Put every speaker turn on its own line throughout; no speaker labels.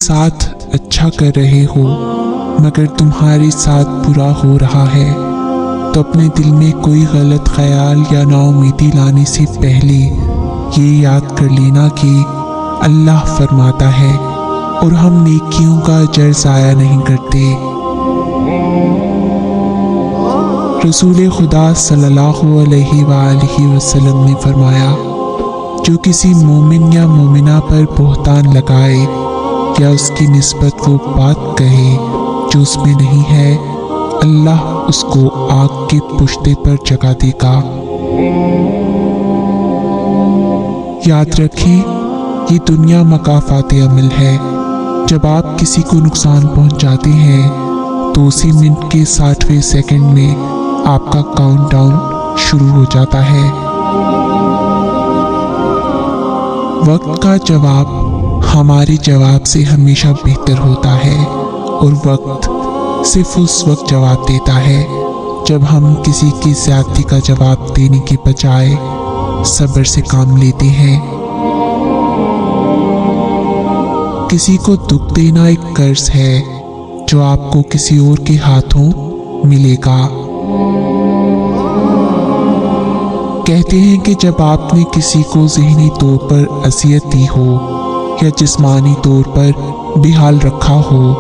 साथ अच्छा कर रहे हो मगर तुम्हारे साथ बुरा हो रहा है तो अपने दिल में कोई गलत ख्याल या नाउमीदी लाने से पहले ये याद कर लेना कि अल्लाह फरमाता है और हम नेकियों का अजर ज़ाया नहीं करते। रसूल खुदा सल्लल्लाहु अलैहि वसल्लम ने फरमाया, जो किसी मोमिन या मोमिना पर बहतान लगाए या उसकी निस्बत वो बात कहे जो उसमें नहीं है, अल्लाह उसको आग के पुश्ते पर जगा देगा। याद रखें, ये दुनिया मकाफात अमल है। जब आप किसी को नुकसान पहुंचाते हैं तो उसी मिनट के 60वें सेकंड में आपका काउंटडाउन शुरू हो जाता है। वक्त का जवाब हमारे जवाब से हमेशा बेहतर होता है और वक्त सिर्फ उस वक्त जवाब देता है जब हम किसी की ज़्यादती का जवाब देने के बजाय सब्र से काम लेते हैं। किसी को दुख देना एक कर्ज है जो आपको किसी और के हाथों मिलेगा। कहते हैं कि जब आपने किसी को ज़हनी तौर पर अज़ियत दी हो या जिस्मानी तौर पर बेहाल रखा हो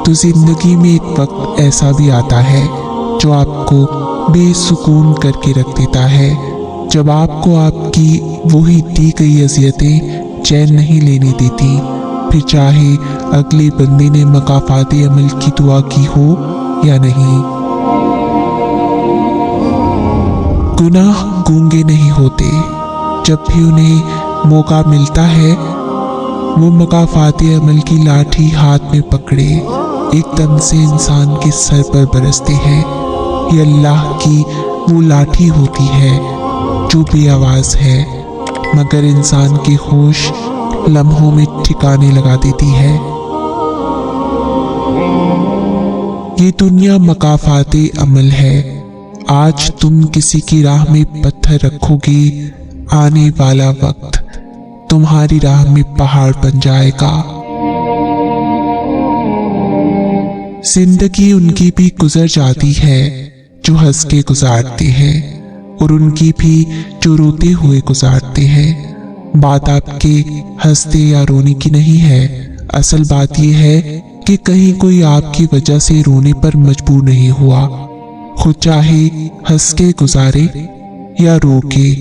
तो ज़िंदगी में एक वक्त ऐसा भी आता है जो आपको बेसुकून करके रख देता है, जब आपको आपकी वही दी गई अज़ियतें चैन नहीं लेने देती, फिर चाहे अगले बंदे ने मकाफाते अमल की दुआ की हो या नहीं। गुनाह गूंगे नहीं होते, जब भी उन्हें मौका मिलता है वो मकाफाते अमल की लाठी हाथ में पकड़े एकदम से इंसान के सर पर बरसते हैं। ये अल्लाह की वो लाठी होती है जो बेआवाज़ है मगर इंसान के होश लम्हों में ठिकाने लगा देती है। ये दुनिया मकाफाते अमल है। आज तुम किसी की राह में पत्थर रखोगे, आने वाला वक्त तुम्हारी राह में पहाड़ बन जाएगा। जिंदगी उनकी भी गुजर जाती है जो हंस के गुजारते हैं और उनकी भी जो रोते हुए गुजारते हैं। बात आपके हंसते या रोने की नहीं है, असल बात यह है कि कहीं कोई आपकी वजह से रोने पर मजबूर नहीं हुआ। खुद चाहे हंस के गुजारे या रो के,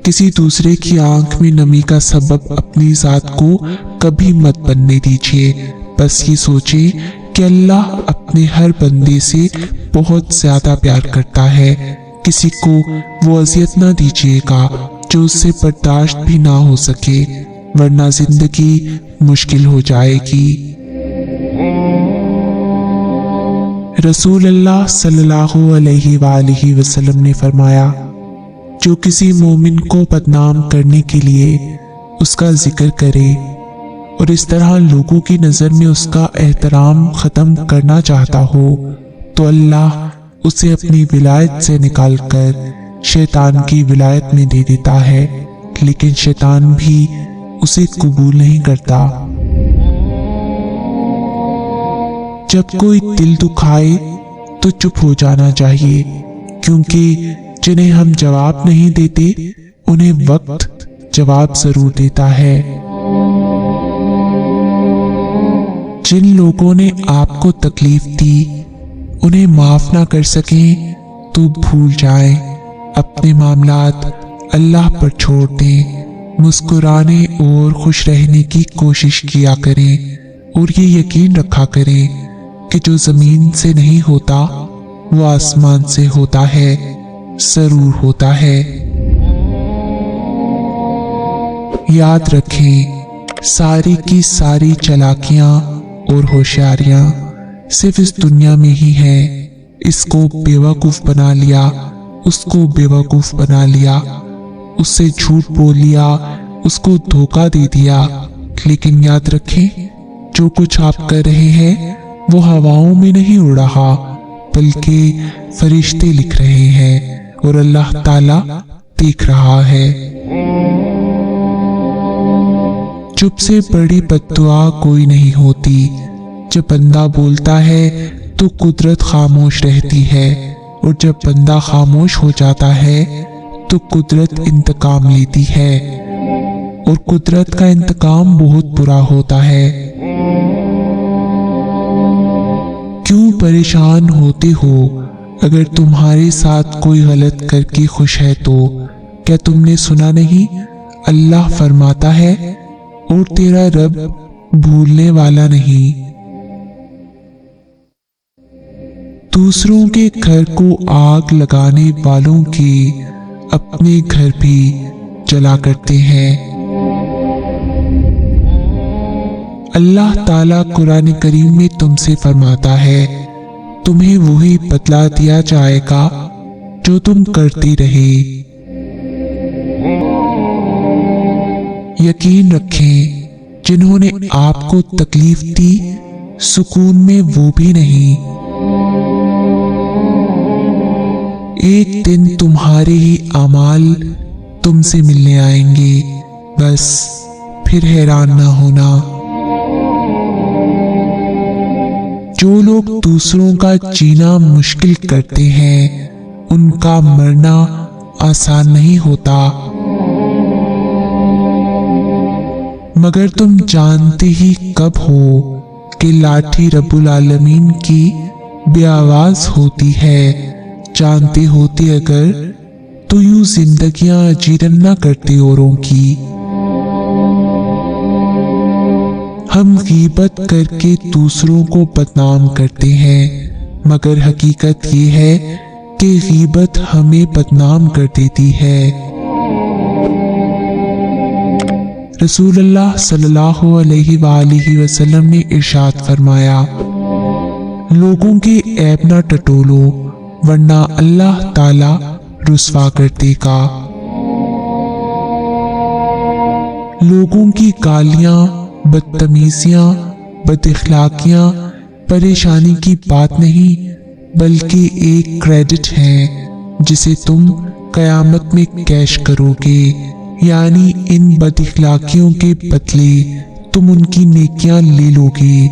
किसी दूसरे की आंख में नमी का सबब अपनी जात को कभी मत बनने दीजिए। बस ये सोचें कि अल्लाह अपने हर बंदे से बहुत ज्यादा प्यार करता है। किसी को वो अजियत ना दीजिएगा जो उससे बर्दाश्त भी ना हो सके, वरना जिंदगी मुश्किल हो जाएगी। रसूल अल्लाह सल्लल्लाहु अलैहि वसल्लम ने फरमाया, जो किसी मोमिन को बदनाम करने के लिए उसका जिक्र करे और इस तरह लोगों की नज़र में उसका एहतराम ख़त्म करना चाहता हो तो अल्लाह उसे अपनी विलायत से निकालकर शैतान की विलायत में दे देता है, लेकिन शैतान भी उसे कबूल नहीं करता। जब कोई दिल दुखाए तो चुप हो जाना चाहिए, क्योंकि जिन्हें हम जवाब नहीं देते उन्हें वक्त जवाब जरूर देता है। जिन लोगों ने आपको तकलीफ दी उन्हें माफ ना कर सकें तो भूल जाएं, अपने मामलात अल्लाह पर छोड़ दें, मुस्कुराने और खुश रहने की कोशिश किया करें और ये यकीन रखा करें कि जो जमीन से नहीं होता वो आसमान से होता है, जरूर होता है। याद रखें, सारी की सारी चालाकियां और होशियारियां सिर्फ इस दुनिया में ही है। इसको बेवकूफ बना लिया, उसको बेवकूफ बना लिया, उससे झूठ बोल लिया, उसको धोखा दे दिया। लेकिन याद रखें, जो कुछ आप कर रहे हैं वो हवाओं में नहीं उड़ रहा, बल्कि फरिश्ते लिख रहे हैं और अल्लाह ताला देख रहा है। चुप से बड़ी बद्दुआ कोई नहीं होती। जब बंदा बोलता है तो कुदरत खामोश रहती है, और जब बंदा खामोश हो जाता है तो कुदरत इंतकाम लेती है, और कुदरत का इंतकाम बहुत बुरा होता है। क्यों परेशान होते हो? अगर तुम्हारे साथ कोई गलत करके खुश है तो क्या तुमने सुना नहीं? अल्लाह फरमाता है, और तेरा रब भूलने वाला नहीं। दूसरों के घर को आग लगाने वालों के अपने घर भी जला करते हैं। अल्लाह ताला कुरान करीम में तुमसे फरमाता है, तुम्हें वही बदला दिया जाएगा जो तुम करते रहे। यकीन रखें, जिन्होंने आपको तकलीफ दी, सुकून में वो भी नहीं। एक दिन तुम्हारे ही अमाल तुमसे मिलने आएंगे, बस फिर हैरान ना होना। जो लोग दूसरों का जीना मुश्किल करते हैं, उनका मरना आसान नहीं होता। मगर तुम जानते ही कब हो कि लाठी रब्बुल आलमीन की बेआवाज होती है। जानते होते अगर तो यूं जिंदगियां जीरन ना करते औरों की। हम गीबत करके दूसरों को बदनाम करते हैं, मगर हकीकत ये है कि गीबत हमें बदनाम कर देती है। रसूलुल्लाह सल्लल्लाहु अलैहि वसल्लम ने इरशाद फरमाया, लोगों के ऐब ना टटोलो, वरना अल्लाह ताला रुस्वा कर देगा। लोगों की गालियां, बदतमीजियां, बदइखलाकियां परेशानी की बात नहीं, बल्कि एक क्रेडिट है जिसे तुम कयामत में कैश करोगे। यानी इन बदइखलाकियों के बदले तुम उनकी नेकियां ले लोगे।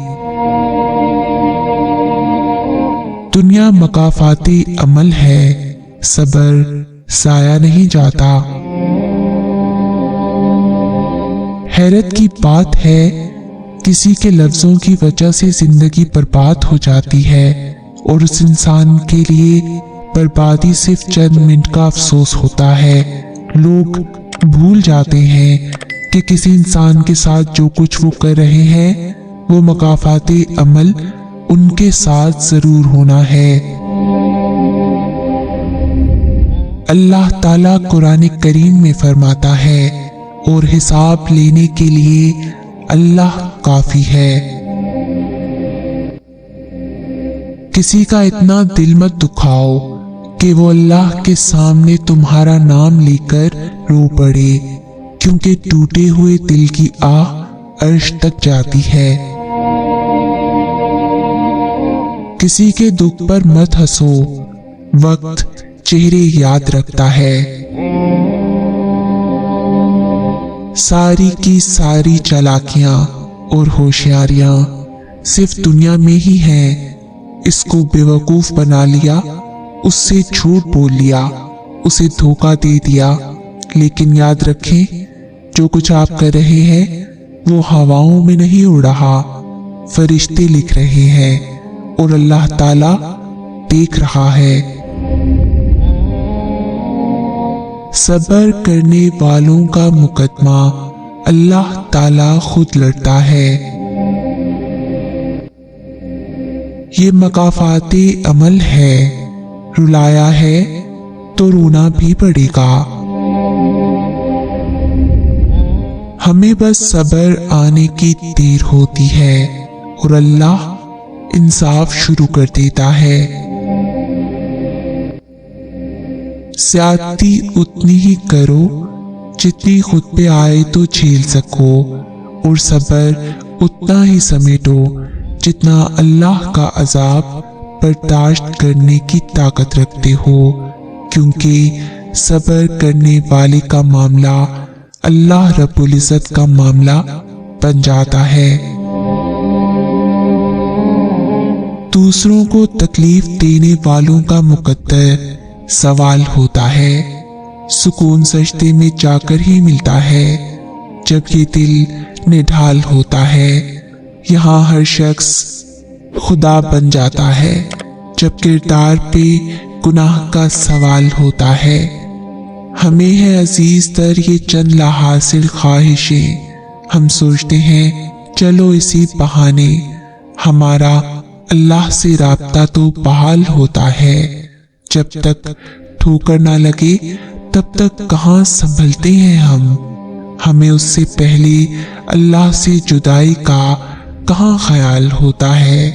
दुनिया मकाफाते अमल है, सबर साया नहीं जाता। हैरत की बात है, किसी के लफ्जों की वजह से जिंदगी बर्बाद हो जाती है, और उस इंसान के लिए बर्बादी सिर्फ चंद मिनट का अफसोस होता है। लोग भूल जाते हैं कि किसी इंसान के साथ जो कुछ वो कर रहे हैं, वो मकाफाते अमल उनके साथ जरूर होना है। अल्लाह ताला कुरान करीम में फरमाता है, और हिसाब लेने के लिए अल्लाह काफी है। किसी का इतना दिल मत दुखाओ कि वो अल्लाह के सामने तुम्हारा नाम लेकर रो पड़े, क्योंकि टूटे हुए दिल की आह अर्श तक जाती है। किसी के दुख पर मत हंसो, वक्त चेहरे याद रखता है। सारी की सारी चालाकियां और होशियारियां सिर्फ दुनिया में ही हैं। इसको बेवकूफ बना लिया, उससे झूठ बोल लिया, उसे धोखा दे दिया। लेकिन याद रखें, जो कुछ आप कर रहे हैं वो हवाओं में नहीं उड़ रहा, फरिश्ते लिख रहे हैं, और अल्लाह ताला देख रहा है। सब्र करने वालों का मुकदमा अल्लाह ताला खुद लड़ता है। ये मकाफाते अमल है, रुलाया है तो रोना भी पड़ेगा। हमें बस सब्र आने की देर होती है, और अल्लाह इंसाफ शुरू कर देता है। ज्यादती उतनी ही करो जितनी खुद पे आए तो झेल सको, और सब्र उतना ही समेटो जितना अल्लाह का अजाब बर्दाश्त करने की ताकत रखते हो, क्योंकि सब्र करने वाले का मामला अल्लाह रब्बुल इज्जत का मामला बन जाता है। दूसरों को तकलीफ देने वालों का मुकद्दर सवाल होता है। सुकून सजदे में जाकर ही मिलता है, जब ये दिल निढाल होता है। यहाँ हर शख्स खुदा बन जाता है, जब किरदार पे गुनाह का सवाल होता है। हमें है अजीज तर ये चंद लाहासिल ख्वाहिशें, हम सोचते हैं चलो इसी बहाने हमारा अल्लाह से राब्ता तो बहाल होता है। जब तक ठोकर ना लगे तब तक कहाँ संभलते हैं हम। हमें उससे पहले अल्लाह से जुदाई का कहाँ ख्याल होता है।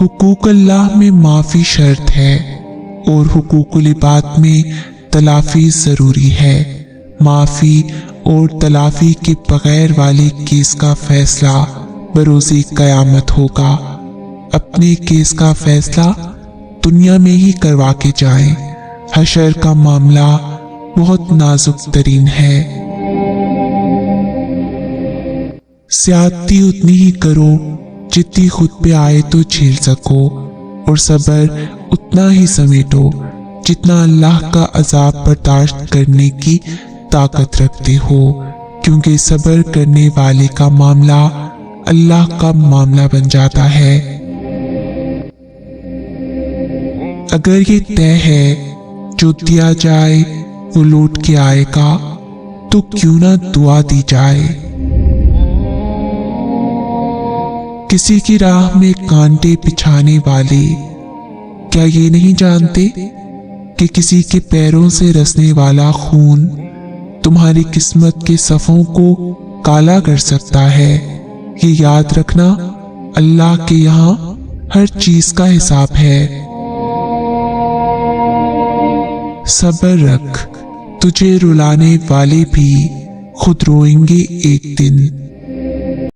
हुकूक अल्लाह में माफी शर्त है और हुकूकुल इबाद में तलाफी जरूरी है। माफी और तलाफी के बगैर वाले केस का फैसला बरोज़े क़यामत होगा। अपने केस का फैसला दुनिया में ही करवा के जाएं। हशर का मामला बहुत नाजुक तरीन है। ज़्यादती उतनी ही करो जितनी खुद पे आए तो झेल सको, और सब्र उतना ही समेटो जितना अल्लाह का अजाब बर्दाश्त करने की ताकत रखते हो, क्योंकि सब्र करने वाले का मामला अल्लाह का मामला बन जाता है। अगर ये तय है जो दिया जाए वो लौट के आएगा, तो क्यों ना दुआ दी जाए। किसी की राह में कांटे बिछाने वाले क्या ये नहीं जानते कि किसी के पैरों से रसने वाला खून तुम्हारी किस्मत के सफ़ों को काला कर सकता है। ये याद रखना, अल्लाह के यहाँ हर चीज का हिसाब है। सब्र रख, तुझे रुलाने वाले भी खुद रोएंगे एक दिन।